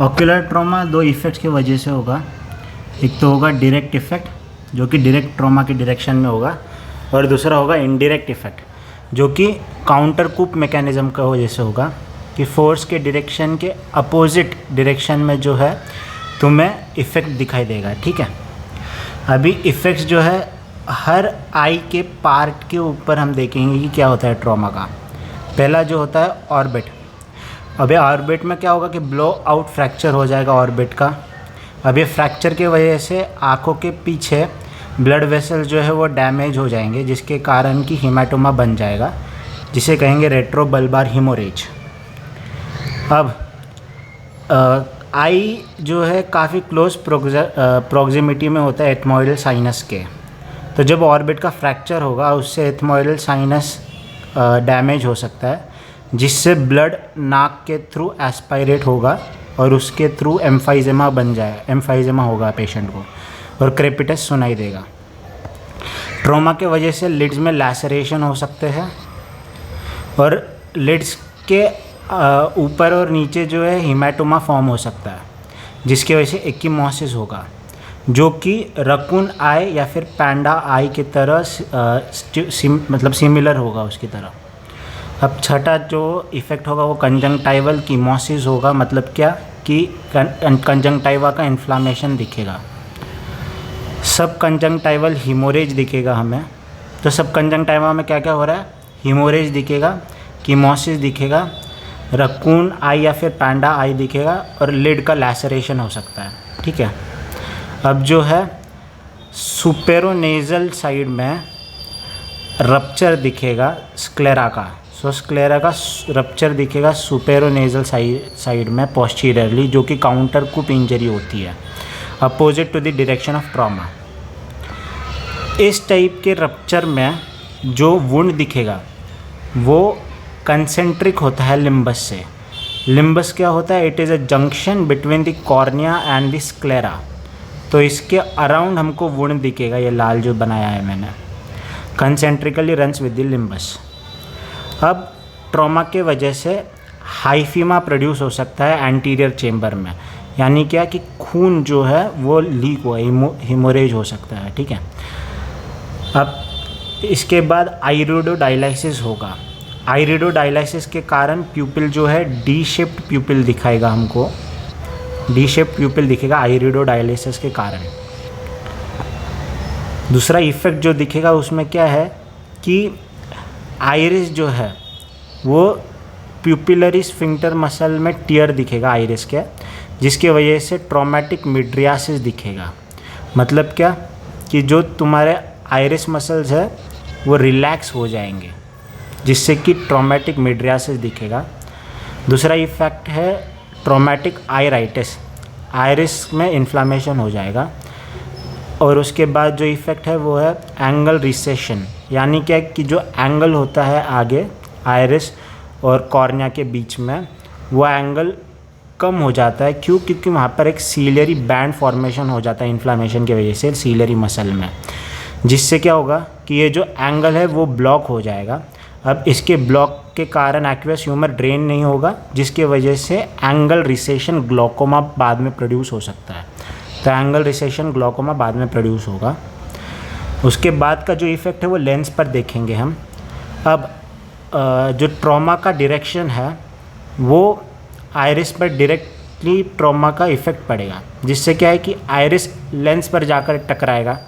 Ocular trauma दो effects की वजह से होगा। एक तो होगा डायरेक्ट इफ़ेक्ट जो कि डायरेक्ट ट्रॉमा की डायरेक्शन में होगा, और दूसरा होगा इनडायरेक्ट इफ़ेक्ट जो कि काउंटर कूप मैकेनिज़्म का वजह से होगा कि फोर्स के डायरेक्शन के अपोजिट डायरेक्शन में जो है तुम्हें इफ़ेक्ट दिखाई देगा। ठीक है, अभी इफ़ेक्ट्स जो है हर आई के पार्ट के ऊपर हम देखेंगे कि क्या होता है ट्रॉमा का। पहला जो होता है ऑर्बिट। अभी ऑर्बिट में क्या होगा कि ब्लो आउट फ्रैक्चर हो जाएगा ऑर्बिट का। अभी फ्रैक्चर की वजह से आँखों के पीछे ब्लड वेसल जो है वो डैमेज हो जाएंगे, जिसके कारण कि हेमाटोमा बन जाएगा, जिसे कहेंगे रेट्रोबल्बार हेमोरेज। अब आई जो है काफ़ी क्लोज प्रॉक्सिमिटी में होता है एथमोइडल साइनस के। तो जब ऑर्बिट का फ्रैक्चर होगा उससे एथमोइडल साइनस डैमेज हो सकता है, जिससे ब्लड नाक के थ्रू एस्पायरेट होगा और उसके थ्रू एम्फाइजेमा बन जाए, एम्फाइजेमा होगा पेशेंट को, और क्रेपिटस सुनाई देगा। ट्रॉमा के वजह से लिड्स में लैसरेशन हो सकते हैं, और लिड्स के ऊपर और नीचे जो है हेमाटोमा फॉर्म हो सकता है, जिसकी वजह से एक्कीमोसिस होगा, जो कि रकून आई या फिर पैंडा आई की तरह मतलब सिमिलर होगा उसकी तरह। अब छठा जो इफ़ेक्ट होगा वो कंजंक्टाइवल कीमोसिस होगा। मतलब क्या कि कंजंक्टाइवा का इन्फ्लामेशन दिखेगा। सब कंजंक्टाइवल हीमोरेज दिखेगा हमें। तो सब कंजंक्टाइवा में क्या क्या हो रहा है, हीमोरेज दिखेगा, कीमोसिस दिखेगा, रकून आई या फिर पैंडा आई दिखेगा, और लिड का लैसरेशन हो सकता है। ठीक है, अब जो है सुपेरोनेजल साइड में रप्चर दिखेगा स्क्लेरा का। सो स्क्लेरा का रप्चर दिखेगा सुपेरोनेजल साइड में पोस्टीरियरली, जो कि काउंटर कूप इंजरी होती है opposite to the direction of trauma. इस टाइप के रप्चर में जो वुंड दिखेगा वो कंसेंट्रिक होता है लिम्बस से। लिम्बस क्या होता है, it is a junction between the cornea and the sclera. तो इसके अराउंड हमको वुंड दिखेगा, ये लाल जो बनाया है मैंने, concentrically runs with the limbus. अब ट्रॉमा के वजह से हाइफीमा प्रोड्यूस हो सकता है एंटीरियर चेम्बर में, यानी क्या कि खून जो है वो लीक हुआ, हेमोरेज हो सकता है। ठीक है, अब इसके बाद आइरिडोडायलिसिस होगा। आइरिडोडायलिसिस के कारण प्यूपिल जो है डी शेप्ड प्यूपिल दिखाएगा हमको, डी शेप्ड प्यूपिल दिखेगा आइरिडोडायलिसिस के कारण। दूसरा इफ़ेक्ट जो दिखेगा उसमें क्या है कि आइरिस जो है वो प्यूपिलरी स्फिंक्टर मसल में टियर दिखेगा आइरिस के, जिसकी वजह से ट्रॉमेटिक मिड्रियासिस दिखेगा। मतलब क्या कि जो तुम्हारे आइरिस मसल्स है वो रिलैक्स हो जाएंगे, जिससे कि ट्रॉमेटिक मिड्रियासिस दिखेगा। दूसरा इफेक्ट है ट्रॉमेटिक आइराइटिस, आइरिस में इन्फ्लामेशन हो जाएगा। और उसके बाद जो इफ़ेक्ट है वो है एंगल रिसेशन, यानी क्या कि जो एंगल होता है आगे आइरिस और कॉर्निया के बीच में, वो एंगल कम हो जाता है। क्यों? क्योंकि वहाँ पर एक सीलियरी बैंड फॉर्मेशन हो जाता है इन्फ्लामेशन की वजह से सीलियरी मसल में, जिससे क्या होगा कि ये जो एंगल है वो ब्लॉक हो जाएगा। अब इसके ब्लॉक के कारण एक्वियस ह्यूमर ड्रेन नहीं होगा, जिसके वजह से एंगल रिसेशन ग्लोकोमा बाद में प्रोड्यूस हो सकता है। तो एंगल रिसेशन ग्लोकोमा बाद में प्रोड्यूस होगा। उसके बाद का जो इफ़ेक्ट है वो लेंस पर देखेंगे हम। अब जो ट्रॉमा का डायरेक्शन है वो आइरिस पर डायरेक्टली ट्रॉमा का इफ़ेक्ट पड़ेगा, जिससे क्या है कि आइरिस लेंस पर जाकर टकराएगा,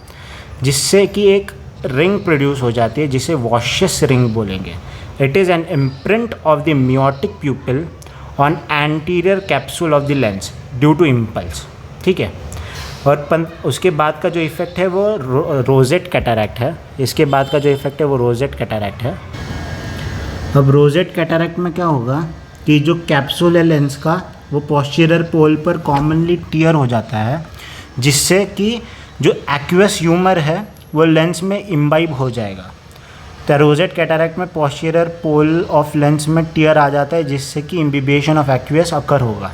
जिससे कि एक रिंग प्रोड्यूस हो जाती है, जिसे वॉशियस रिंग बोलेंगे। It is an imprint of the miotic pupil on anterior capsule of the lens due to impulse. ठीक है, और उसके बाद का जो इफ़ेक्ट है वो रोजेट कैटरैक्ट है। इसके बाद का जो इफ़ेक्ट है वो रोजेट कैटरैक्ट है। अब रोजेट कैटरैक्ट में क्या होगा कि जो कैप्सूल है लेंस का वो पोस्टीरियर पोल पर कॉमनली टियर हो जाता है, जिससे कि जो एक्वियस ह्यूमर है वो लेंस में इम्बाइब हो जाएगा। तो रोजेट कैटरैक्ट में पोस्टीरियर पोल ऑफ लेंस में टियर आ जाता है, जिससे कि इम्बिबेशन ऑफ एक्वियस अकर होगा।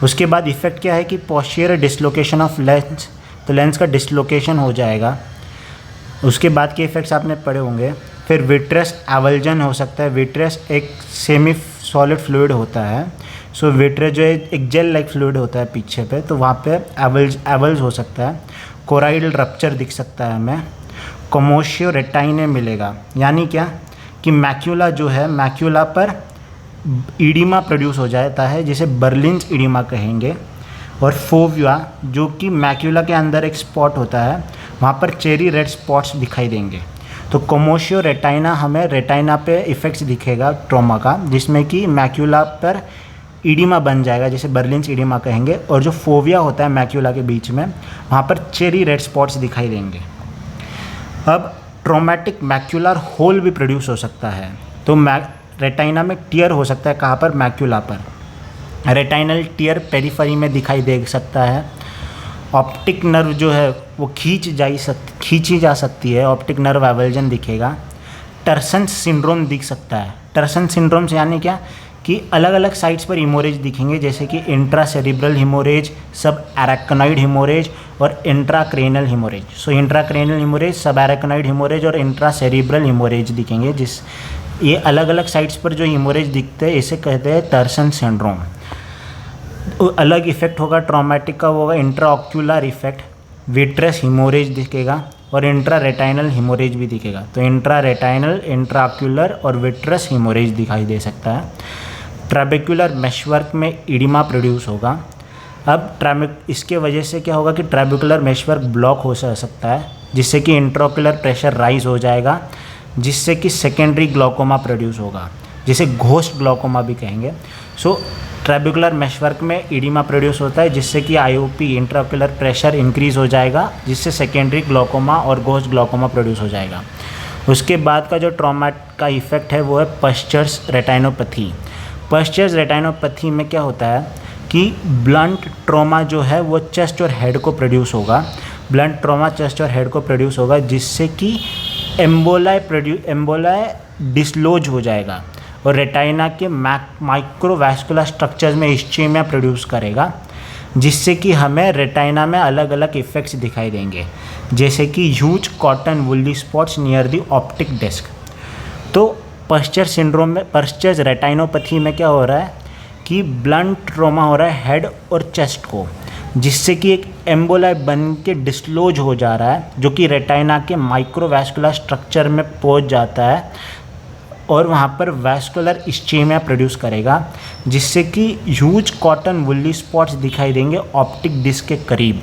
उसके बाद इफ़ेक्ट क्या है कि पोस्टीरियर डिसलोकेशन ऑफ लेंस, तो लेंस का डिसलोकेशन हो जाएगा। उसके बाद के इफ़ेक्ट्स आपने पढ़े होंगे। फिर विट्रस एवल्जन हो सकता है। विट्रस एक सेमी सॉलिड फ्लूइड होता है सो विट्रियस जो है एक जेल लाइक फ्लूइड होता है पीछे पे, तो वहाँ पे एवल्स हो सकता है, कोराइडल रप्चर दिख सकता है हमें, कमोशियो रेटाइने मिलेगा। यानी क्या कि मैक्यूला जो है, मैक्यूला पर ईडिमा प्रोड्यूस हो जाता है जिसे बर्लिन्स ईडिमा कहेंगे। और फोविया जो कि मैक्यूला के अंदर एक स्पॉट होता है, वहाँ पर चेरी रेड स्पॉट्स दिखाई देंगे। तो कमोशियो रेटाइना, हमें रेटाइना पे इफेक्ट्स दिखेगा ट्रॉमा का, जिसमें कि मैक्यूला पर ईडिमा बन जाएगा जिसे बर्लिन्स ईडिमा कहेंगे। और जो फोविया होता है मैक्यूला के बीच में, वहाँ पर चेरी रेड स्पॉट्स दिखाई देंगे। अब ट्रॉमेटिक मैक्यूलर होल भी प्रोड्यूस हो सकता है। तो रेटाइना में टियर हो सकता है, कहाँ पर? मैक्यूला पर। रेटाइनल टियर पेरिफेरी में दिखाई दे सकता है। ऑप्टिक नर्व जो है वो खींची जा सकती है, ऑप्टिक नर्व एवल्जन दिखेगा। टर्सन सिंड्रोम दिख सकता है। टर्सन सिंड्रोम से यानी क्या कि अलग अलग साइट्स पर हिमोरेज दिखेंगे, जैसे कि इंट्रासेरिब्रल हिमोरेज, सब एरेक्नोइड हिमोरेज और इंट्राक्रेनल हिमोरेज। सो इंट्राक्रेनल हिमोरेज, सब एरेक्नोइड हिमोरेज और इंट्रासेरिब्रल हिमोरेज दिखेंगे। ये अलग अलग साइट्स पर जो हिमोरेज दिखते हैं इसे कहते हैं टर्सन सिंड्रोम। अलग इफेक्ट होगा ट्रॉमेटिक का, वो होगा इंट्राऑक्यूलर इफेक्ट, विट्रस हिमोरेज दिखेगा और इंट्रा रेटाइनल हिमोरेज भी दिखेगा। तो इंट्रा रेटाइनल, इंट्राऑक्यूलर और विट्रस हिमोरेज दिखाई दे सकता है। ट्रैबेक्युलर मेशवर्क में ईडिमा प्रोड्यूस होगा। अब इसके वजह से क्या होगा कि ट्रैबेक्युलर मेशवर्क ब्लॉक हो सकता है, जिससे कि इंट्राऑक्यूलर प्रेशर राइज हो जाएगा, जिससे कि सेकेंडरी ग्लॉकोमा प्रोड्यूस होगा, जिसे घोस्ट ग्लॉकोमा भी कहेंगे। सो ट्रैबेक्युलर मेशवर्क में ईडिमा प्रोड्यूस होता है, जिससे कि आईओपी, इंट्राऑक्यूलर प्रेशर इंक्रीज हो जाएगा, जिससे सेकेंडरी ग्लॉकोमा और घोस्ट ग्लॉकोमा प्रोड्यूस हो जाएगा। उसके बाद का जो ट्रॉमा का इफेक्ट है वो है पश्चर्स रेटाइनोपैथी। पश्चर्स रेटाइनोपैथी में क्या होता है कि ब्लंट ट्रॉमा जो है वो चेस्ट और हेड को प्रोड्यूस होगा। ब्लंट ट्रॉमा चेस्ट और हेड को प्रोड्यूस होगा, जिससे कि एम्बोलाई डिसलॉज हो जाएगा और रेटाइना के माइक्रोवैस्कुलर स्ट्रक्चर्स में इस्चेमिया प्रोड्यूस करेगा, जिससे कि हमें रेटाइना में अलग अलग इफेक्ट्स दिखाई देंगे, जैसे कि huge cotton woolly spots near the optic disc. तो पश्चर सिंड्रोम में, पश्चर्स रेटाइनोपैथी में क्या हो रहा है कि ब्लंट ट्रॉमा हो रहा है हेड और चेस्ट को, जिससे कि एक एम्बोलाई बन के डिसलॉज हो जा रहा है, जो कि रेटाइना के माइक्रोवैस्कुलर स्ट्रक्चर में पहुंच जाता है और वहाँ पर वैस्कुलर इस्चेमिया प्रोड्यूस करेगा, जिससे कि ह्यूज कॉटन वुली स्पॉट्स दिखाई देंगे ऑप्टिक डिस्क के करीब।